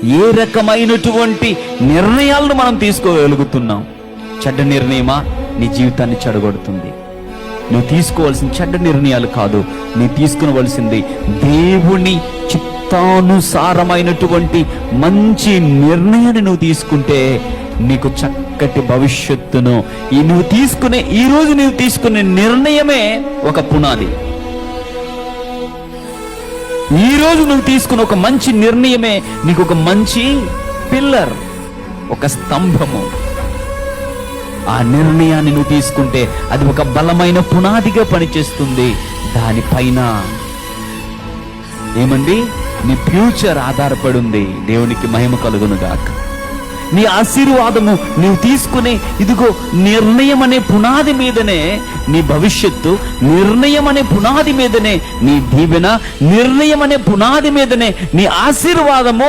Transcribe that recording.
ఏ రకమైనటువంటి నిర్ణయాలను మనం తీసుకోగలుగుతున్నాం? చెడ్డ నిర్ణయమా నీ జీవితాన్ని చెడగొడుతుంది. నువ్వు తీసుకోవాల్సిన చెడ్డ నిర్ణయాలు కాదు, నువ్వు తీసుకునవలసింది దేవుని చిత్తానుసారమైనటువంటి మంచి నిర్ణయాన్ని నువ్వు తీసుకుంటే నీకు చక్కటి భవిష్యత్తును ఈ రోజు నువ్వు తీసుకునే నిర్ణయమే ఒక పునాది. ఈ రోజు నువ్వు తీసుకున్న ఒక మంచి నిర్ణయమే నీకు ఒక మంచి పిల్లర్, ఒక స్తంభము. ఆ నిర్ణయాన్ని నువ్వు తీసుకుంటే అది ఒక బలమైన పునాదిగా పనిచేస్తుంది. దానిపైన ఏమండి నీ ఫ్యూచర్ ఆధారపడి ఉంది. దేవునికి మహిమ కలుగును గాక. నీ ఆశీర్వాదము నీవు తీసుకునే ఇదిగో నిర్ణయం అనే పునాది మీదనే నీ భవిష్యత్తు, నిర్ణయం అనే పునాది మీదనే నీ దీవెన, నిర్ణయం అనే పునాది మీదనే నీ ఆశీర్వాదము